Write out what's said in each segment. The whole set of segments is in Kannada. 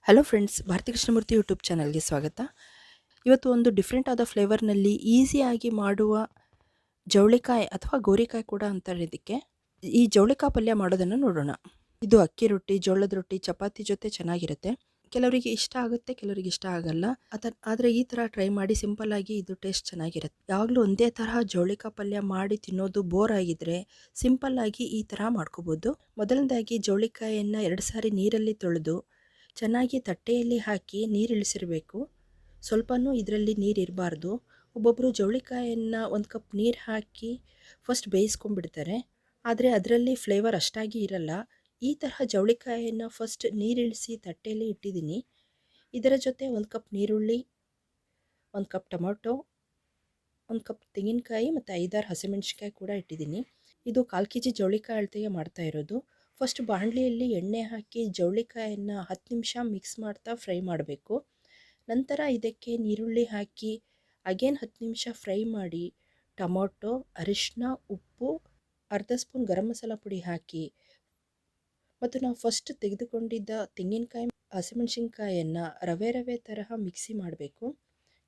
Hello friends, Bharathi Krishnamurthy YouTube ಚಾನಲ್ಗೆ ಸ್ವಾಗತ. ಇವತ್ತು ಒಂದು ಡಿಫ್ರೆಂಟ್ ಆದ ಫ್ಲೇವರ್ನಲ್ಲಿ ಈಸಿಯಾಗಿ ಮಾಡುವ ಜವಳಿಕಾಯಿ ಅಥವಾ ಗೋರಿಕಾಯಿ ಕೂಡ ಅಂತಾರೆ ಇದಕ್ಕೆ. ಈ ಜವಳಿಕಾಯಿ ಪಲ್ಯ ಮಾಡೋದನ್ನು ನೋಡೋಣ. ಇದು ಅಕ್ಕಿ ರೊಟ್ಟಿ, ಜೋಳದ ರೊಟ್ಟಿ, ಚಪಾತಿ ಜೊತೆ ಚೆನ್ನಾಗಿರುತ್ತೆ. ಕೆಲವರಿಗೆ ಇಷ್ಟ ಆಗುತ್ತೆ, ಕೆಲವರಿಗೆ ಇಷ್ಟ ಆಗಲ್ಲ. ಆದರೆ ಈ ಥರ ಟ್ರೈ ಮಾಡಿ, ಸಿಂಪಲ್ ಆಗಿ ಇದು ಟೇಸ್ಟ್ ಚೆನ್ನಾಗಿರುತ್ತೆ. ಯಾವಾಗಲೂ ಒಂದೇ ತರಹ ಜವಳಿಕಾಯಿ ಪಲ್ಯ ಮಾಡಿ ತಿನ್ನೋದು ಬೋರ್ ಆಗಿದ್ರೆ ಸಿಂಪಲ್ ಆಗಿ ಈ ಥರ ಮಾಡ್ಕೋಬೋದು. ಮೊದಲನೇದಾಗಿ ಜವಳಿಕಾಯಿಯನ್ನು 2 ಸಾರಿ ನೀರಲ್ಲಿ ತೊಳೆದು ಚೆನ್ನಾಗಿ ತಟ್ಟೆಯಲ್ಲಿ ಹಾಕಿ ನೀರು ಇಳಿಸಿರಬೇಕು. ಸ್ವಲ್ಪನೂ ಇದರಲ್ಲಿ ನೀರು ಇರಬಾರ್ದು. ಒಬ್ಬೊಬ್ಬರು ಜವಳಿಕಾಯನ್ನು 1 ಕಪ್ ನೀರು ಹಾಕಿ ಫಸ್ಟ್ ಬೇಯಿಸ್ಕೊಂಡ್ಬಿಡ್ತಾರೆ. ಆದರೆ ಅದರಲ್ಲಿ ಫ್ಲೇವರ್ ಅಷ್ಟಾಗಿ ಇರಲ್ಲ. ಈ ತರಹ ಜವಳಿಕಾಯನ್ನು ಫಸ್ಟ್ ನೀರಿಳಿಸಿ ತಟ್ಟೆಯಲ್ಲಿ ಇಟ್ಟಿದ್ದೀನಿ. ಇದರ ಜೊತೆ 1 ಕಪ್ ನೀರುಳ್ಳಿ, 1 ಕಪ್ ಟೊಮೊಟೊ, 1 ಕಪ್ ತೆಂಗಿನಕಾಯಿ ಮತ್ತು 5-6 ಹಸಿಮೆಣಸಿನ್ಕಾಯಿ ಕೂಡ ಇಟ್ಟಿದ್ದೀನಿ. ಇದು 1/4 kg ಜವಳಿಕಾಯಿ ಅಳತೆಗೆ ಮಾಡ್ತಾ ಇರೋದು. ಫಸ್ಟ್ ಬಾಣಲಿಯಲ್ಲಿ ಎಣ್ಣೆ ಹಾಕಿ ಜವಳಿಕಾಯನ್ನು 10 ನಿಮಿಷ ಮಿಕ್ಸ್ ಮಾಡ್ತಾ ಫ್ರೈ ಮಾಡಬೇಕು. ನಂತರ ಇದಕ್ಕೆ ನೀರುಳ್ಳಿ ಹಾಕಿ ಅಗೇನ್ 10 ನಿಮಿಷ ಫ್ರೈ ಮಾಡಿ ಟೊಮೊಟೊ, ಅರಿಶಿನ, ಉಪ್ಪು, ಅರ್ಧ ಸ್ಪೂನ್ ಗರಂ ಮಸಾಲ ಪುಡಿ ಹಾಕಿ ಮತ್ತು ನಾವು ಫಸ್ಟ್ ತೆಗೆದುಕೊಂಡಿದ್ದ ತೆಂಗಿನಕಾಯಿ, ಹಸಿಮೆಣಸಿನ್ಕಾಯನ್ನು ರವೆ ತರಹ ಮಿಕ್ಸಿ ಮಾಡಬೇಕು.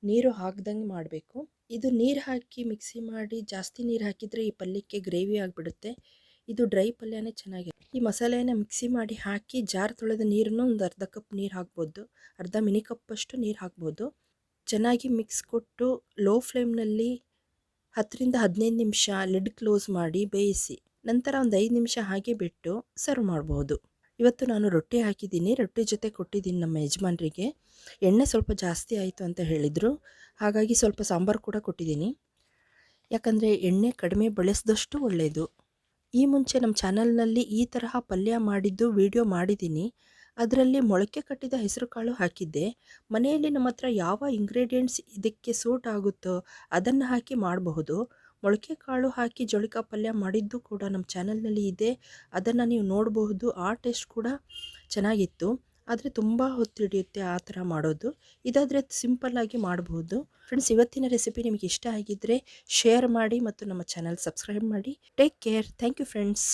ನೀರು ಹಾಕ್ದಂಗೆ ಮಾಡಬೇಕು. ಇದು ನೀರು ಹಾಕಿ ಮಿಕ್ಸಿ ಮಾಡಿ, ಜಾಸ್ತಿ ನೀರು ಹಾಕಿದರೆ ಈ ಪಲ್ಯಕ್ಕೆ ಗ್ರೇವಿ ಆಗಿಬಿಡುತ್ತೆ. ಇದು ಡ್ರೈ ಪಲ್ಯನೇ ಚೆನ್ನಾಗಿರುತ್ತೆ. ಈ ಮಸಾಲೆಯನ್ನು ಮಿಕ್ಸಿ ಮಾಡಿ ಹಾಕಿ ಜಾರ್ ತೊಳೆದ ನೀರನ್ನು ಒಂದು ಅರ್ಧ ಕಪ್ ನೀರು ಹಾಕ್ಬೋದು, ಅರ್ಧ ಮಿನಿ ಕಪ್ಪಷ್ಟು ನೀರು ಹಾಕ್ಬೋದು. ಚೆನ್ನಾಗಿ ಮಿಕ್ಸ್ ಕೊಟ್ಟು ಲೋ ಫ್ಲೇಮ್ನಲ್ಲಿ 10ರಿಂದ 15 ನಿಮಿಷ ಲಿಡ್ ಕ್ಲೋಸ್ ಮಾಡಿ ಬೇಯಿಸಿ. ನಂತರ ಒಂದು 5 ನಿಮಿಷ ಹಾಗೆ ಬಿಟ್ಟು ಸರ್ವ್ ಮಾಡಬಹುದು. ಇವತ್ತು ನಾನು ರೊಟ್ಟಿ ಹಾಕಿದ್ದೀನಿ, ರೊಟ್ಟಿ ಜೊತೆ ಕೊಟ್ಟಿದ್ದೀನಿ ನಮ್ಮ ಯಜಮಾನರಿಗೆ. ಎಣ್ಣೆ ಸ್ವಲ್ಪ ಜಾಸ್ತಿ ಆಯಿತು ಅಂತ ಹೇಳಿದರು, ಹಾಗಾಗಿ ಸ್ವಲ್ಪ ಸಾಂಬಾರು ಕೂಡ ಕೊಟ್ಟಿದ್ದೀನಿ. ಯಾಕಂದರೆ ಎಣ್ಣೆ ಕಡಿಮೆ ಬಳಸಿದಷ್ಟು ಒಳ್ಳೆಯದು. ಈ ಮುಂಚೆ ನಮ್ಮ ಚಾನಲ್ನಲ್ಲಿ ಈ ತರಹ ಪಲ್ಯ ಮಾಡಿದ್ದು ವಿಡಿಯೋ ಮಾಡಿದ್ದೀನಿ. ಅದರಲ್ಲಿ ಮೊಳಕೆ ಕಟ್ಟಿದ ಹೆಸರು ಕಾಳು ಹಾಕಿದ್ದೆ. ಮನೆಯಲ್ಲಿ ನಮ್ಮ ಹತ್ರ ಯಾವ ಇಂಗ್ರೀಡಿಯೆಂಟ್ಸ್ ಇದಕ್ಕೆ ಸೂಟ್ ಆಗುತ್ತೋ ಅದನ್ನು ಹಾಕಿ ಮಾಡಬಹುದು. ಮೊಳಕೆ ಕಾಳು ಹಾಕಿ ಜವಳಿಕಾಯಿ ಪಲ್ಯ ಮಾಡಿದ್ದು ಕೂಡ ನಮ್ಮ ಚಾನಲ್ನಲ್ಲಿ ಇದೆ, ಅದನ್ನು ನೀವು ನೋಡಬಹುದು. ಆ ಟೇಸ್ಟ್ ಕೂಡ ಚೆನ್ನಾಗಿತ್ತು. ಆದರೆ ತುಂಬ ಹೊತ್ತು ಹಿಡಿಯುತ್ತೆ ಆ ಥರ ಮಾಡೋದು. ಇದಾದರೆ ಸಿಂಪಲ್ಲಾಗಿ ಮಾಡಬಹುದು. ಫ್ರೆಂಡ್ಸ್, ಇವತ್ತಿನ ರೆಸಿಪಿ ನಿಮಗೆ ಇಷ್ಟ ಆಗಿದ್ದರೆ ಶೇರ್ ಮಾಡಿ ಮತ್ತು ನಮ್ಮ ಚಾನಲ್ ಸಬ್ಸ್ಕ್ರೈಬ್ ಮಾಡಿ. Take care. Thank you friends.